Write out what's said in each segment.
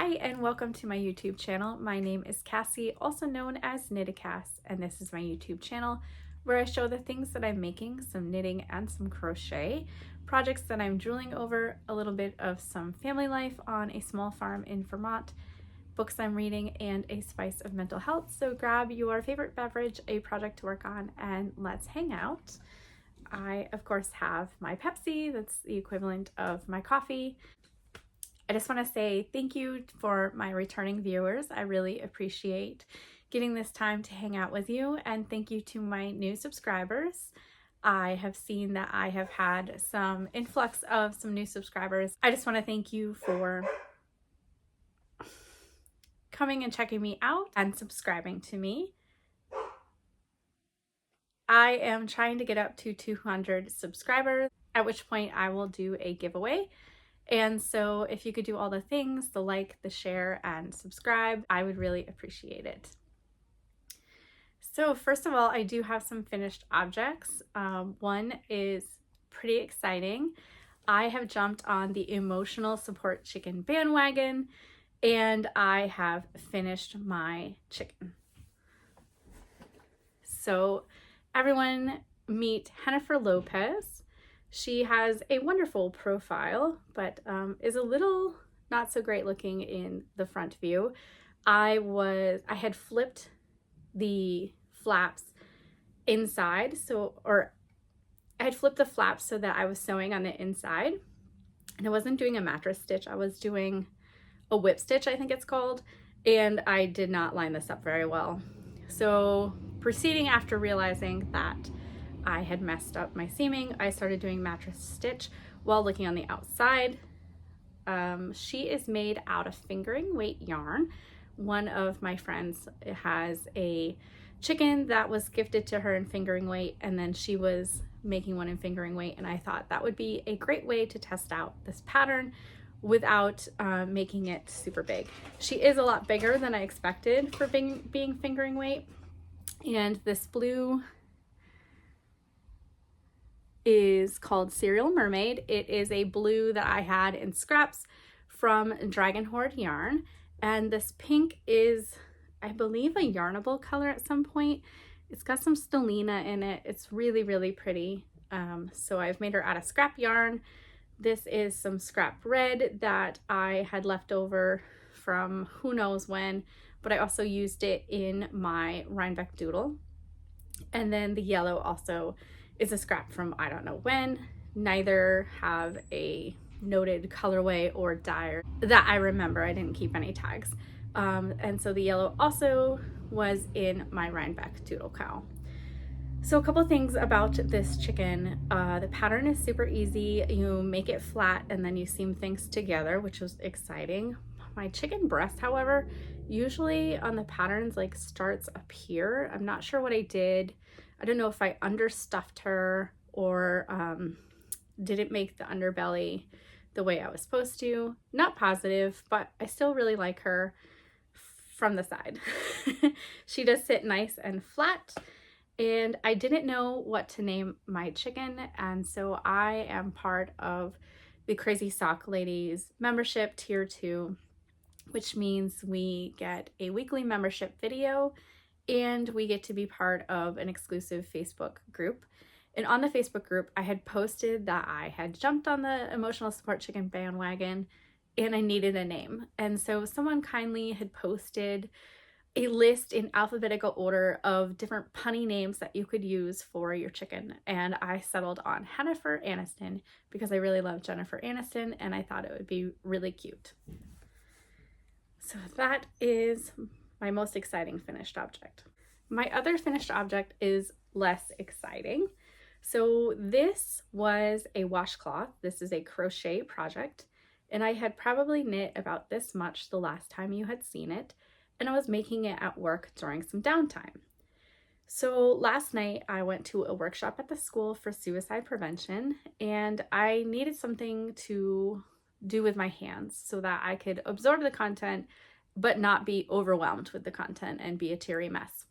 Hi and welcome to my YouTube channel. My name is Cassie, also known as KnittaCass, and this is my YouTube channel where I show the things that I'm making, some knitting and some crochet, projects that I'm drooling over, a little bit of some family life on a small farm in Vermont, books I'm reading, and a spice of mental health. So grab your favorite beverage, a project to work on, and let's hang out. I, of course, have my Pepsi, that's the equivalent of my coffee. I just want to say thank you for my returning viewers. I really appreciate getting this time to hang out with you, and thank you to my new subscribers. I have seen that I have had some influx of some new subscribers. I just want to thank you for coming and checking me out and subscribing to me. I am trying to get up to 200 subscribers, at which point I will do a giveaway. And so if you could do all the things, the like, the share, and subscribe, I would really appreciate it. So first of all, I do have some finished objects. One is pretty exciting. I have jumped on the emotional support chicken bandwagon, and I have finished my chicken. So everyone meet Jennifer Lopez. She has a wonderful profile, but is a little not so great looking in the front view. I had flipped the flaps inside, I had flipped the flaps so that I was sewing on the inside, and I wasn't doing a mattress stitch. I was doing a whip stitch, I think it's called, and I did not line this up very well. So proceeding after realizing that I had messed up my seaming, I started doing mattress stitch while looking on the outside. She is made out of fingering weight yarn. One of my friends has a chicken that was gifted to her in fingering weight, and then she was making one in fingering weight, and I thought that would be a great way to test out this pattern without making it super big. She is a lot bigger than I expected for being fingering weight, and this blue is called Serial Mermaid. It is a blue that I had in scraps from Dragon Horde yarn, and this pink is, I believe, a yarnable color at some point. It's got some stellina in it. It's really, really pretty. So I've made her out of scrap yarn. This is some scrap red that I had left over from who knows when, but I also used it in my Rhinebeck doodle. And then the yellow also is a scrap from I don't know when. Neither have a noted colorway or dye that I remember. I didn't keep any tags. And so the yellow also was in my Rhinebeck doodle cow. So a couple things about this chicken. The pattern is super easy. You make it flat and then you seam things together, which was exciting. My chicken breast, however, usually on the patterns like starts up here. I'm not sure what I did. I don't know if I understuffed her or didn't make the underbelly the way I was supposed to. Not positive, but I still really like her from the side. She does sit nice and flat, and I didn't know what to name my chicken, and so I am part of the Crazy Sock Ladies membership tier 2, which means we get a weekly membership video and we get to be part of an exclusive Facebook group. And on the Facebook group, I had posted that I had jumped on the emotional support chicken bandwagon and I needed a name. And so someone kindly had posted a list in alphabetical order of different punny names that you could use for your chicken. And I settled on Jennifer Aniston because I really love Jennifer Aniston and I thought it would be really cute. So that is my most exciting finished object. My other finished object is less exciting. So this was a washcloth. This is a crochet project, and I had probably knit about this much the last time you had seen it, and I was making it at work during some downtime. So last night I went to a workshop at the school for suicide prevention, and I needed something to do with my hands so that I could absorb the content but not be overwhelmed with the content and be a teary mess.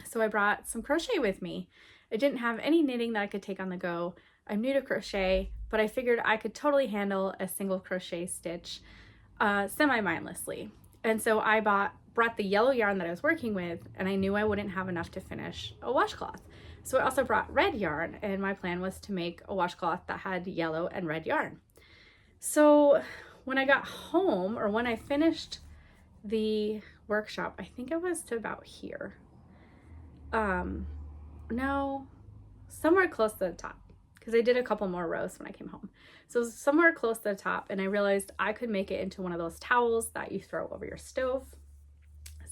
So I brought some crochet with me. I didn't have any knitting that I could take on the go. I'm new to crochet, but I figured I could totally handle a single crochet stitch semi-mindlessly. And so I brought the yellow yarn that I was working with, and I knew I wouldn't have enough to finish a washcloth. So I also brought red yarn, and my plan was to make a washcloth that had yellow and red yarn. So when I got home, or when I finished the workshop, I think it was to about here. No, somewhere close to the top, because I did a couple more rows when I came home. So somewhere close to the top, and I realized I could make it into one of those towels that you throw over your stove.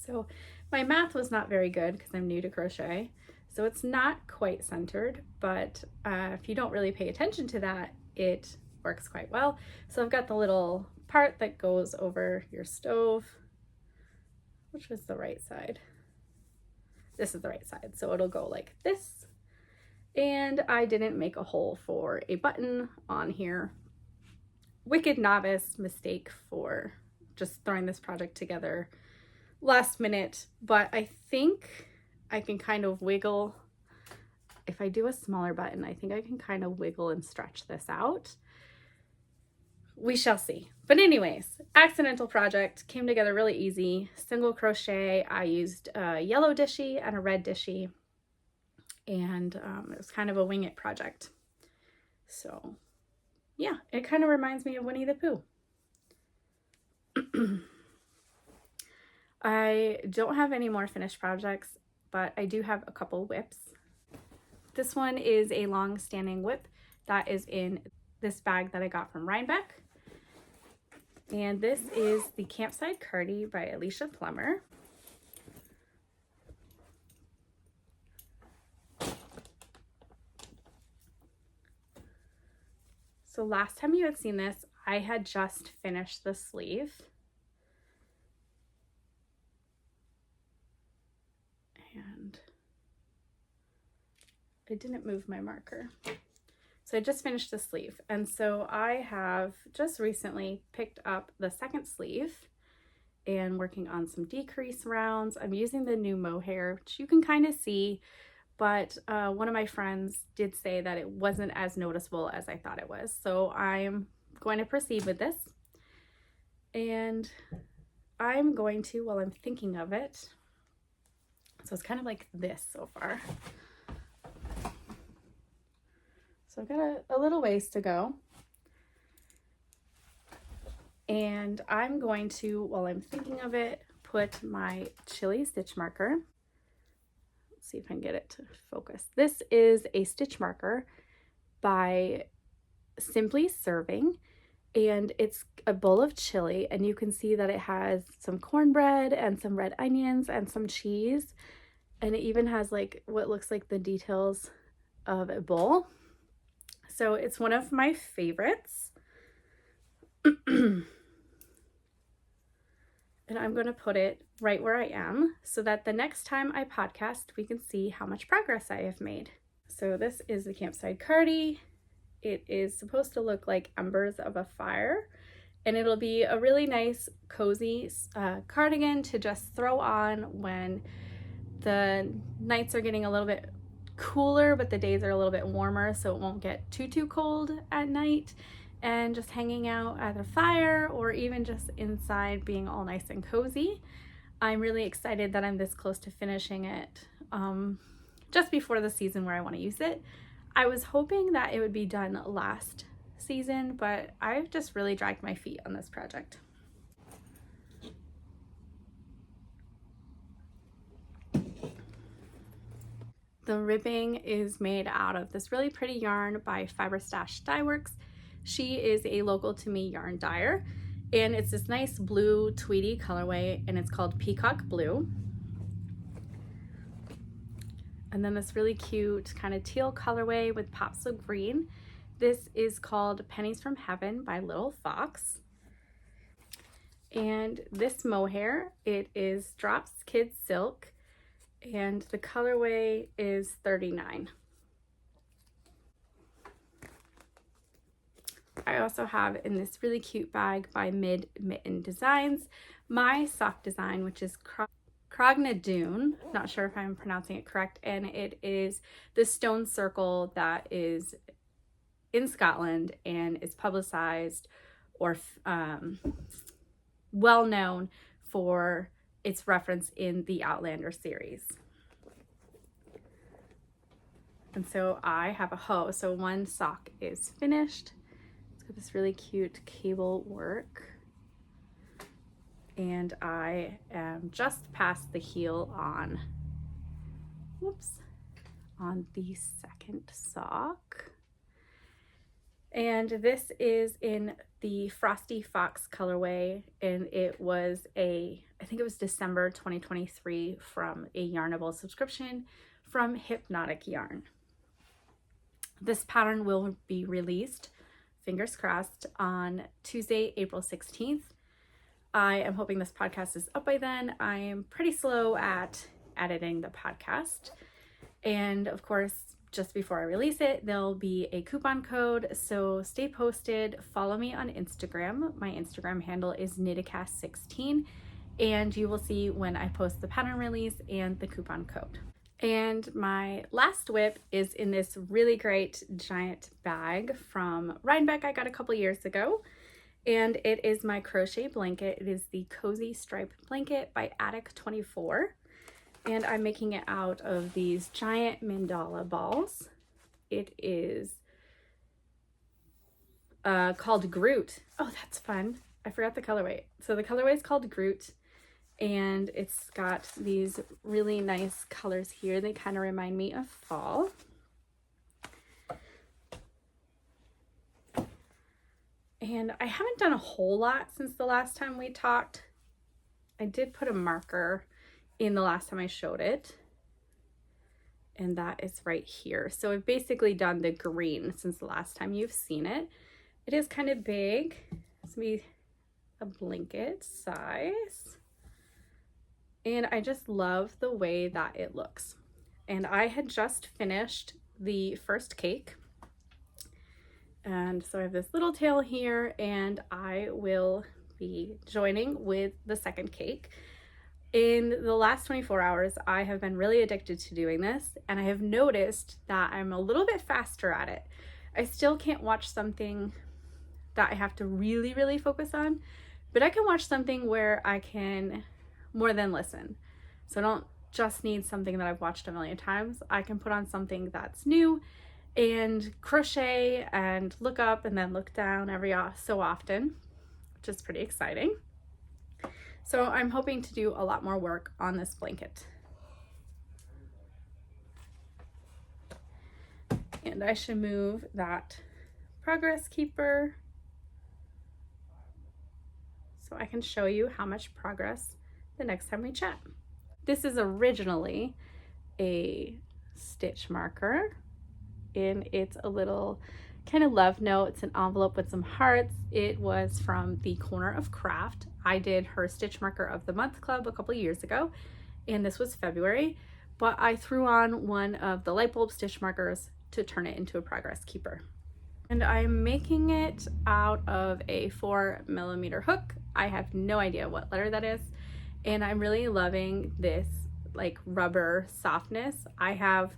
So my math was not very good because I'm new to crochet. So it's not quite centered, but if you don't really pay attention to that, it works quite well. So I've got the little part that goes over your stove. Which was the right side? This is the right side. So it'll go like this. And I didn't make a hole for a button on here. Wicked novice mistake for just throwing this project together last minute, but I think I can kind of wiggle. If I do a smaller button, I think I can kind of wiggle and stretch this out. We shall see. But anyways, accidental project, came together really easy. Single crochet. I used a yellow dishy and a red dishy, and it was kind of a wing it project. So yeah, it kind of reminds me of Winnie the Pooh. I don't have any more finished projects, but I do have a couple whips. This one is a long-standing whip that is in this bag that I got from Rhinebeck. And this is the Campside Cardigan by Alicia Plummer. So last time you had seen this, I had just finished the sleeve. And I didn't move my marker. So I just finished the sleeve. And so I have just recently picked up the second sleeve and working on some decrease rounds. I'm using the new mohair, which you can kind of see, but one of my friends did say that it wasn't as noticeable as I thought it was. So I'm going to proceed with this. And I'm going to, while I'm thinking of it, so it's kind of like this so far. So I've got a little ways to go. And I'm going to, while I'm thinking of it, put my Chili stitch marker. Let's see if I can get it to focus. This is a stitch marker by Simply Serving, and it's a bowl of chili, and you can see that it has some cornbread and some red onions and some cheese, and it even has like what looks like the details of a bowl. So it's one of my favorites. And I'm going to put it right where I am so that the next time I podcast, we can see how much progress I have made. So this is the Campside Cardigan. It is supposed to look like embers of a fire, and it'll be a really nice, cozy cardigan to just throw on when the nights are getting a little bit cooler, but the days are a little bit warmer, so it won't get too cold at night, and just hanging out at a fire or even just inside being all nice and cozy. I'm really excited that I'm this close to finishing it just before the season where I want to use it. I was hoping that it would be done last season, but I've just really dragged my feet on this project. The ribbing is made out of this really pretty yarn by Fiber Stash Dye Works. She is a local to me yarn dyer, and it's this nice blue tweedy colorway, and it's called Peacock Blue. And then this really cute kind of teal colorway with pops of green. This is called Pennies from Heaven by Little Fox. And this mohair, it is Drops Kids Silk, and the colorway is 39. I also have in this really cute bag by Mid Mitten Designs my sock design, which is Crognadoon. Not sure if I'm pronouncing it correct, and it is the stone circle that is in Scotland and is publicized or well known for its reference in the Outlander series. And so I have a hoe. So one sock is finished. It's got this really cute cable work. And I am just past the heel on, on the second sock. And this is in the Frosty Fox colorway, and it was I think it was December 2023 from a Yarnable subscription from Hypnotic Yarn. This pattern will be released, fingers crossed, on Tuesday, April 16th. I am hoping this podcast is up by then. I am pretty slow at editing the podcast. And of course, just before I release it, there'll be a coupon code. So stay posted. Follow me on Instagram. My Instagram handle is KnittaCass16, and you will see when I post the pattern release and the coupon code. And my last whip is in this really great giant bag from Rhinebeck I got a couple years ago. And it is my crochet blanket. It is the Cozy Stripe Blanket by Attic24. And I'm making it out of these giant mandala balls. It is called Groot. Oh, that's fun. I forgot the colorway. So the colorway is called Groot. And it's got these really nice colors here. They kind of remind me of fall. And I haven't done a whole lot since the last time we talked. I did put a marker in the last time I showed it. And that is right here. So I've basically done the green since the last time you've seen it. It is kind of big. It's gonna be a blanket size. And I just love the way that it looks. And I had just finished the first cake. And so I have this little tail here, and I will be joining with the second cake. In the last 24 hours, I have been really addicted to doing this, and I have noticed that I'm a little bit faster at it. I still can't watch something that I have to really, really focus on, but I can watch something where I can more than listen. So I don't just need something that I've watched a million times. I can put on something that's new and crochet and look up and then look down every so often, which is pretty exciting. So I'm hoping to do a lot more work on this blanket. And I should move that progress keeper so I can show you how much progress the next time we chat. This is originally a stitch marker, and it's a little kind of love note. It's an envelope with some hearts. It was from the Corner of Craft. I did her Stitch Marker of the Month Club a couple years ago, and this was February, but I threw on one of the light bulb stitch markers to turn it into a progress keeper. And I'm making it out of a 4mm hook. I have no idea what letter that is, and I'm really loving this like rubber softness. I have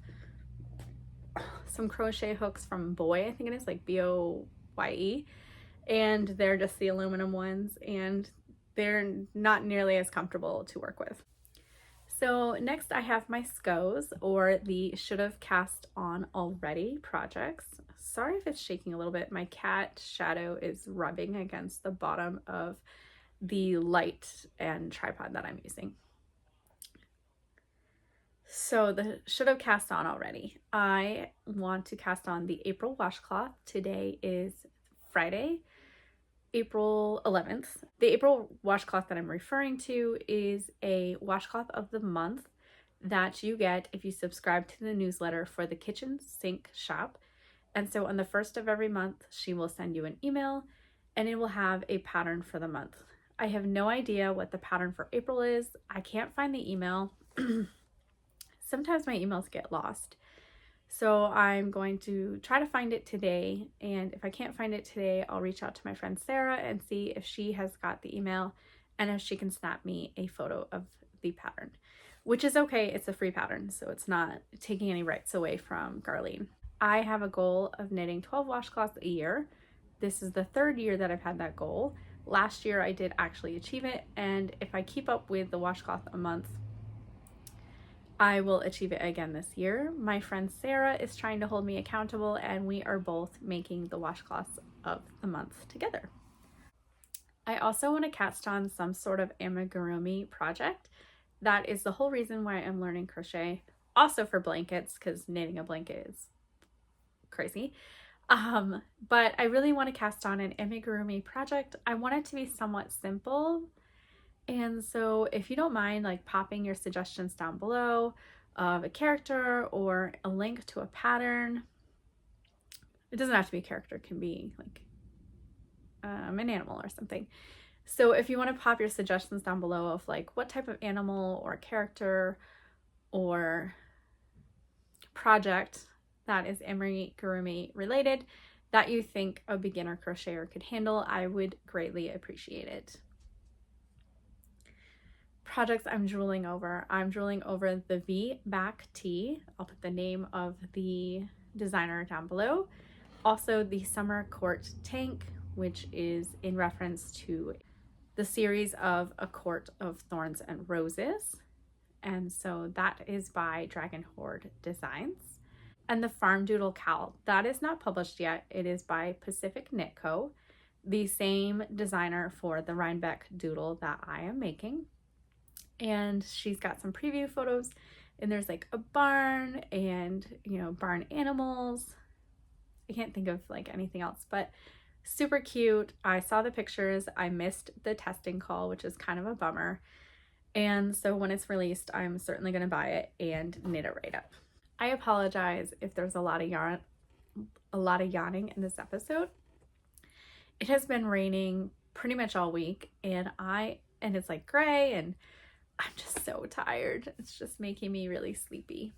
some crochet hooks from Boy, I think it is, like Boye, and they're just the aluminum ones, and they're not nearly as comfortable to work with. So next I have my SCOs, or the should have cast on already projects. Sorry if it's shaking a little bit. My cat Shadow is rubbing against the bottom of the light and tripod that I'm using. So the should have cast on already. I want to cast on the April washcloth. Today is Friday, April 11th. The April washcloth that I'm referring to is a washcloth of the month that you get if you subscribe to the newsletter for the kitchen sink shop. And so on the first of every month, she will send you an email and it will have a pattern for the month. I have no idea what the pattern for April is. I can't find the email. Sometimes my emails get lost. So I'm going to try to find it today. And if I can't find it today, I'll reach out to my friend Sarah and see if she has got the email and if she can snap me a photo of the pattern, which is okay. It's a free pattern, so it's not taking any rights away from Garlene. I have a goal of knitting 12 washcloths a year. This is the third year that I've had that goal. Last year I did actually achieve it, and if I keep up with the washcloth a month, I will achieve it again this year. My friend Sarah is trying to hold me accountable, and we are both making the washcloths of the month together. I also want to cast on some sort of amigurumi project. That is the whole reason why I'm learning crochet. Also for blankets, because knitting a blanket is crazy. But I really want to cast on an amigurumi project. I want it to be somewhat simple. And so if you don't mind like popping your suggestions down below of a character or a link to a pattern. It doesn't have to be a character, it can be like an animal or something. So if you want to pop your suggestions down below of like what type of animal or character or project that is amigurumi related that you think a beginner crocheter could handle, I would greatly appreciate it. Projects I'm drooling over. I'm drooling over the V back tee. I'll put the name of the designer down below. Also the summer court tank, which is in reference to the series of A Court of Thorns and Roses. And so that is by Dragon Horde Designs. And the Farm Doodle Cowl, that is not published yet. It is by Pacific Knit Co., the same designer for the Rhinebeck doodle that I am making. And she's got some preview photos, and there's like a barn and, you know, barn animals. I can't think of like anything else, but super cute. I saw the pictures. I missed the testing call, which is kind of a bummer. And so when it's released, I'm certainly going to buy it and knit it right up. I apologize if there's a lot of yawning in this episode. It has been raining pretty much all week, and it's like gray, and I'm just so tired. It's just making me really sleepy.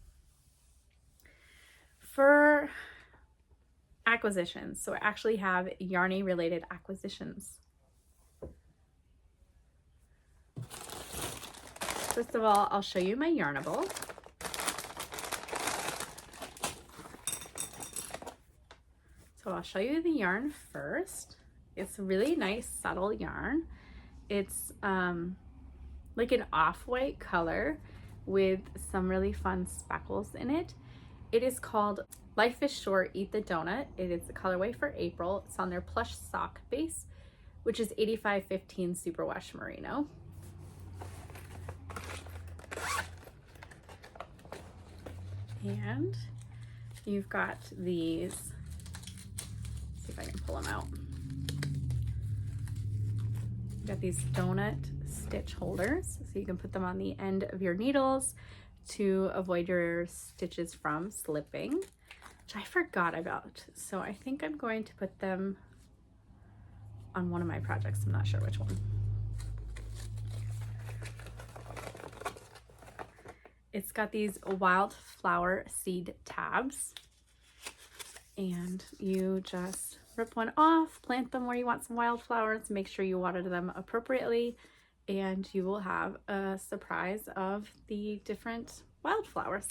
For acquisitions, so I actually have yarny related acquisitions. First of all, I'll show you my Yarnable. So I'll show you the yarn first. It's a really nice subtle yarn. It's like an off-white color with some really fun speckles in it. It is called Life is Short, Eat the Donut. It is the colorway for April. It's on their plush sock base, which is 8515 Superwash Merino. And you've got these, let's see if I can pull them out. You've got these donut stitch holders, so you can put them on the end of your needles to avoid your stitches from slipping, which I forgot about. So I think I'm going to put them on one of my projects. I'm not sure which one. It's got these wildflower seed tabs, and you just rip one off, plant them where you want some wildflowers, make sure you water them appropriately, and you will have a surprise of the different wildflowers.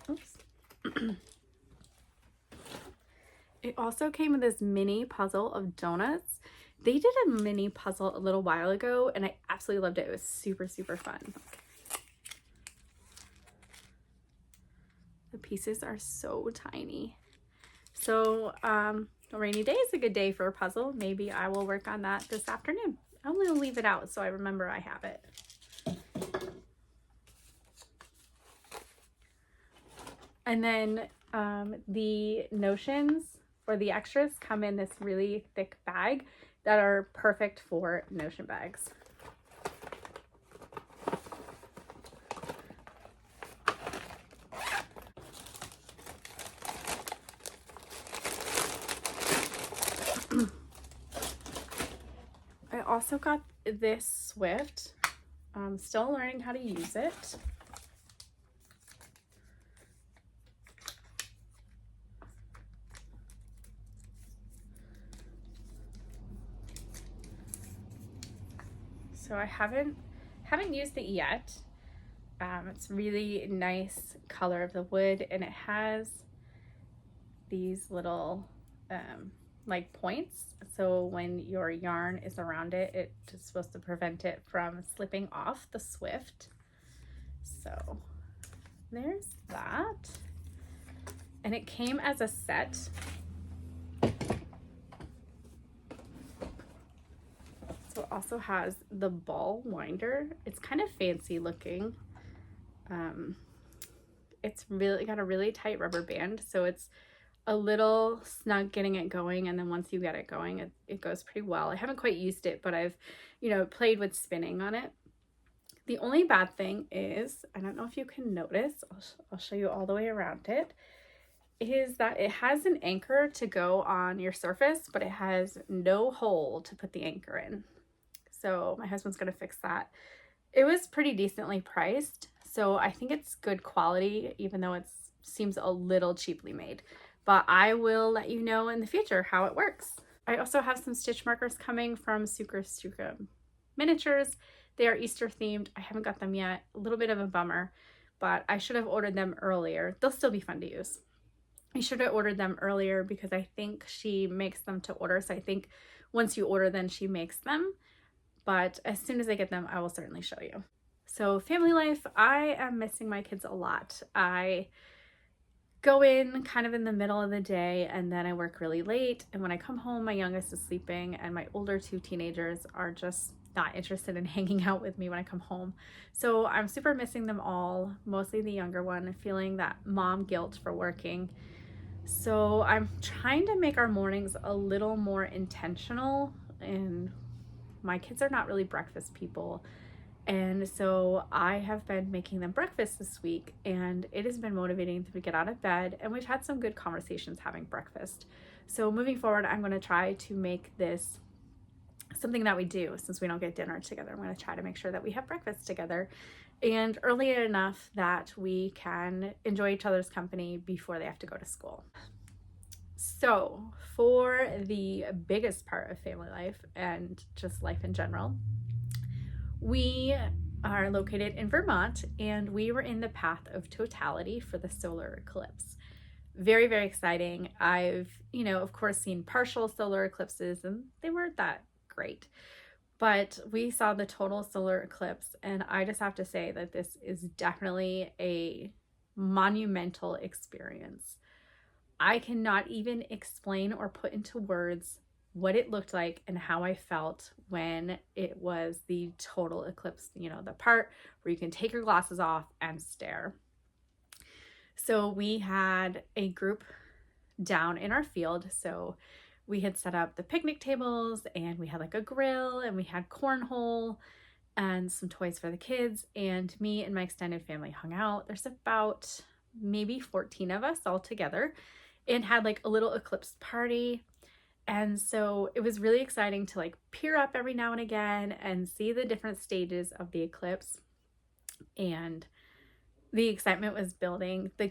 Oops. It also came with this mini puzzle of donuts. They did a mini puzzle a little while ago, and I absolutely loved it. It was super, super fun. The pieces are so tiny. So a rainy day is a good day for a puzzle. Maybe I will work on that this afternoon. I'm going to leave it out so I remember I have it. And then the notions or the extras come in this really thick bag that are perfect for notion bags. I also got this Swift. I'm still learning how to use it. So I haven't used it yet. It's really nice color of the wood, and it has these little like points. So when your yarn is around it, it's supposed to prevent it from slipping off the Swift. So there's that. And it came as a set. So it also has the ball winder. It's kind of fancy looking. It's really got a really tight rubber band, so it's a little snug getting it going, and then once you get it going, it goes pretty well. I haven't quite used it, but I've, you know, played with spinning on it. The only bad thing is, I don't know if you can notice, I'll show you all the way around it, is that it has an anchor to go on your surface, but it has no hole to put the anchor in. So my husband's gonna fix that. It was pretty decently priced, so I think it's good quality, even though it seems a little cheaply made. But I will let you know in the future how it works. I also have some stitch markers coming from Suka Miniatures. They are Easter themed. I haven't got them yet. A little bit of a bummer, but I should have ordered them earlier. They'll still be fun to use. I should have ordered them earlier because I think she makes them to order. So I think once you order, then she makes them. But as soon as I get them, I will certainly show you. So family life, I am missing my kids a lot. I go in kind of in the middle of the day and then I work really late. And when I come home, my youngest is sleeping and my older two teenagers are just not interested in hanging out with me when I come home. So I'm super missing them all, mostly the younger one, feeling that mom guilt for working. So I'm trying to make our mornings a little more intentional, and my kids are not really breakfast people. And so I have been making them breakfast this week, and it has been motivating to get out of bed, and we've had some good conversations having breakfast. So moving forward, I'm going to try to make this something that we do since we don't get dinner together. I'm going to try to make sure that we have breakfast together and early enough that we can enjoy each other's company before they have to go to school. So for the biggest part of family life and just life in general, we are located in Vermont, and we were in the path of totality for the solar eclipse. Very, very exciting. I've, of course, seen partial solar eclipses, and they weren't that great. But we saw the total solar eclipse, and I just have to say that this is definitely a monumental experience. I cannot even explain or put into words what it looked like and how I felt when it was the total eclipse, the part where you can take your glasses off and stare. So we had a group down in our field. So we had set up the picnic tables, and we had like a grill, and we had cornhole and some toys for the kids, and me and my extended family hung out. There's about maybe 14 of us all together, and had like a little eclipse party. And so it was really exciting to like peer up every now and again and see the different stages of the eclipse. And the excitement was building. The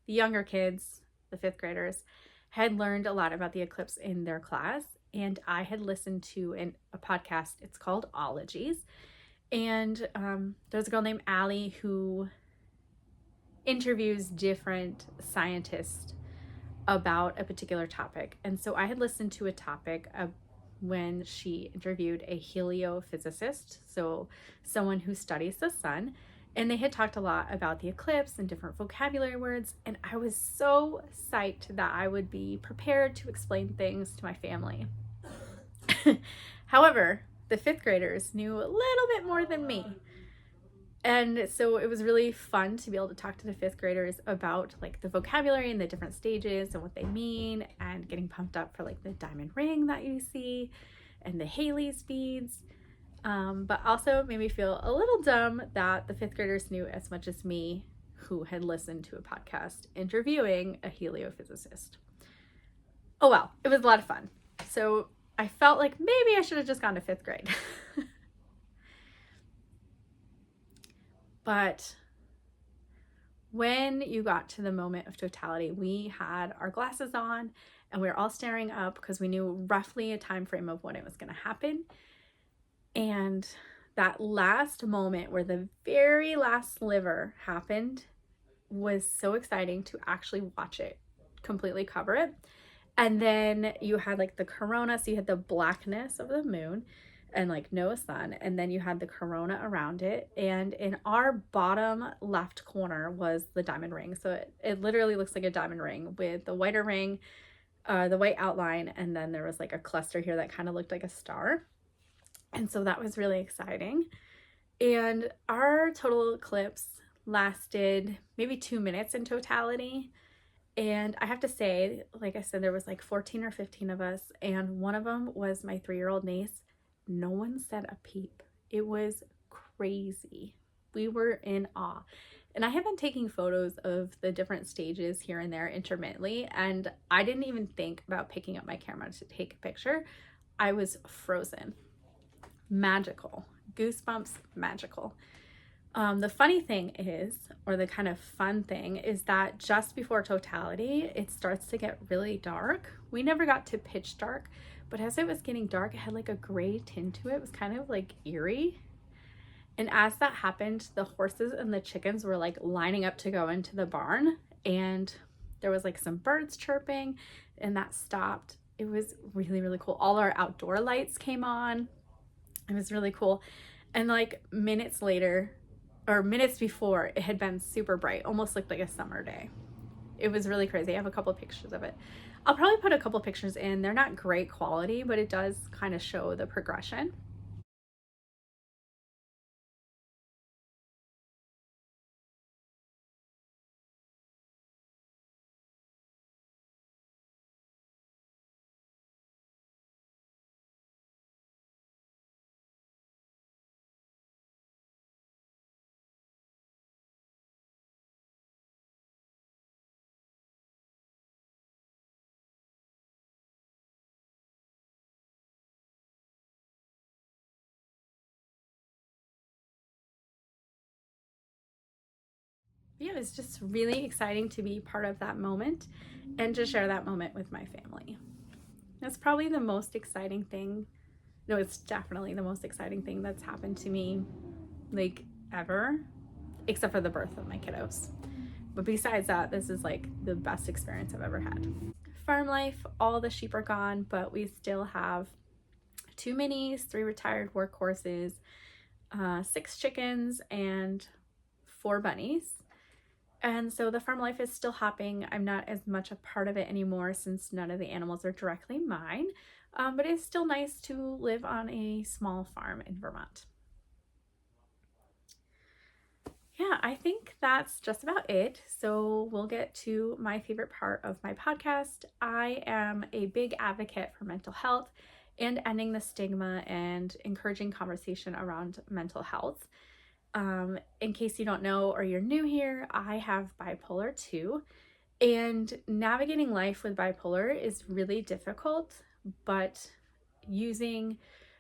younger kids, the 5th graders, had learned a lot about the eclipse in their class. And I had listened to a podcast. It's called Ologies. And there's a girl named Allie who interviews different scientists about a particular topic. And so I had listened to a topic when she interviewed a heliophysicist, so someone who studies the sun, and they had talked a lot about the eclipse and different vocabulary words, and I was so psyched that I would be prepared to explain things to my family. However, the 5th graders knew a little bit more than me. And so it was really fun to be able to talk to the 5th graders about like the vocabulary and the different stages and what they mean, and getting pumped up for like the diamond ring that you see and the Halley's beads. But also made me feel a little dumb that the 5th graders knew as much as me, who had listened to a podcast interviewing a heliophysicist. Oh well, it was a lot of fun. So I felt like maybe I should have just gone to 5th grade. But when you got to the moment of totality, we had our glasses on and we were all staring up because we knew roughly a time frame of when it was going to happen. And that last moment where the very last sliver happened, was so exciting to actually watch it completely cover it. And then you had like the corona, so you had the blackness of the moon and like no sun, and then you had the corona around it. And in our bottom left corner was the diamond ring. So it literally looks like a diamond ring with the whiter ring, the white outline, and then there was like a cluster here that kind of looked like a star. And so that was really exciting. And our total eclipse lasted maybe 2 minutes in totality. And I have to say, like I said, there was like 14 or 15 of us, and one of them was my 3-year-old niece. No one said a peep. It was crazy. We were in awe. And I have been taking photos of the different stages here and there intermittently, and I didn't even think about picking up my camera to take a picture. I was frozen. Magical. Goosebumps, magical. The funny thing is, or the kind of fun thing is that just before totality, it starts to get really dark. We never got to pitch dark, but as it was getting dark, it had like a gray tint to it. It was kind of like eerie. And as that happened, the horses and the chickens were like lining up to go into the barn, and there was like some birds chirping, and that stopped. It was really, really cool. All our outdoor lights came on. It was really cool. And like minutes later, or minutes before, it had been super bright, almost looked like a summer day. It was really crazy. I have a couple of pictures of it. I'll probably put a couple of pictures in. They're not great quality, but it does kind of show the progression. Yeah, it was just really exciting to be part of that moment and to share that moment with my family. That's probably the most exciting thing. No, it's definitely the most exciting thing that's happened to me like ever, except for the birth of my kiddos. But besides that, this is like the best experience I've ever had. Farm life, all the sheep are gone, but we still have 2 minis, 3 retired workhorses, 6 chickens, and 4 bunnies. And so the farm life is still happening. I'm not as much a part of it anymore since none of the animals are directly mine, but it's still nice to live on a small farm in Vermont. Yeah, I think that's just about it. So we'll get to my favorite part of my podcast. I am a big advocate for mental health and ending the stigma and encouraging conversation around mental health. In case you don't know or you're new here, I have bipolar 2, and navigating life with bipolar is really difficult, but using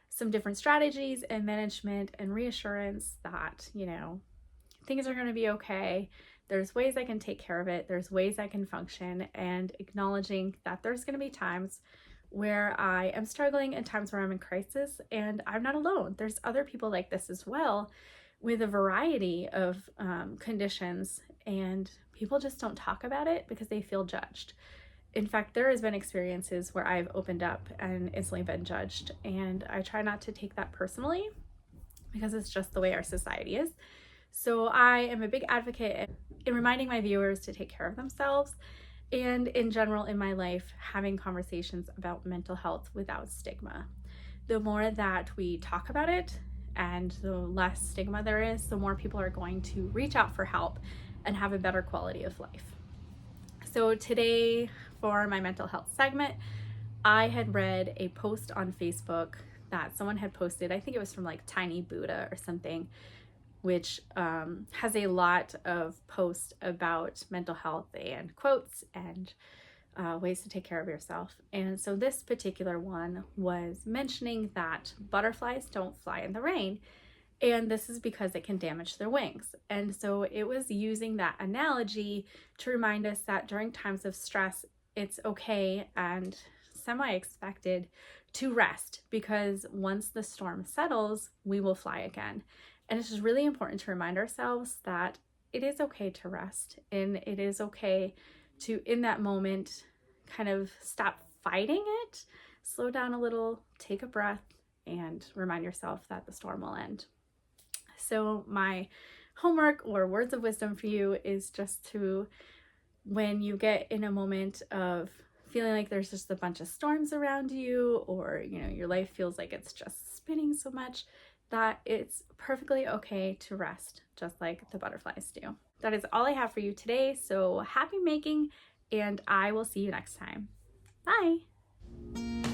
some different strategies and management and reassurance that, things are going to be okay. There's ways I can take care of it. There's ways I can function, and acknowledging that there's going to be times where I am struggling and times where I'm in crisis, and I'm not alone. There's other people like this as well, with a variety of conditions, and people just don't talk about it because they feel judged. In fact, there has been experiences where I've opened up and instantly been judged, and I try not to take that personally because it's just the way our society is. So I am a big advocate in reminding my viewers to take care of themselves, and in general in my life, having conversations about mental health without stigma. The more that we talk about it and the less stigma there is, the more people are going to reach out for help and have a better quality of life. So today, for my mental health segment, I had read a post on Facebook that someone had posted. I think it was from like Tiny Buddha or something, which has a lot of posts about mental health and quotes and ways to take care of yourself. And so this particular one was mentioning that butterflies don't fly in the rain, and this is because it can damage their wings. And so it was using that analogy to remind us that during times of stress, it's okay and semi-expected to rest, because once the storm settles, we will fly again. And it's just really important to remind ourselves that it is okay to rest, and it is okay to, in that moment, kind of stop fighting it, slow down a little, take a breath, and remind yourself that the storm will end. So my homework or words of wisdom for you is just to, when you get in a moment of feeling like there's just a bunch of storms around you, or your life feels like it's just spinning so much, that it's perfectly okay to rest, just like the butterflies do. That is all I have for you today. So happy making, and I will see you next time. Bye.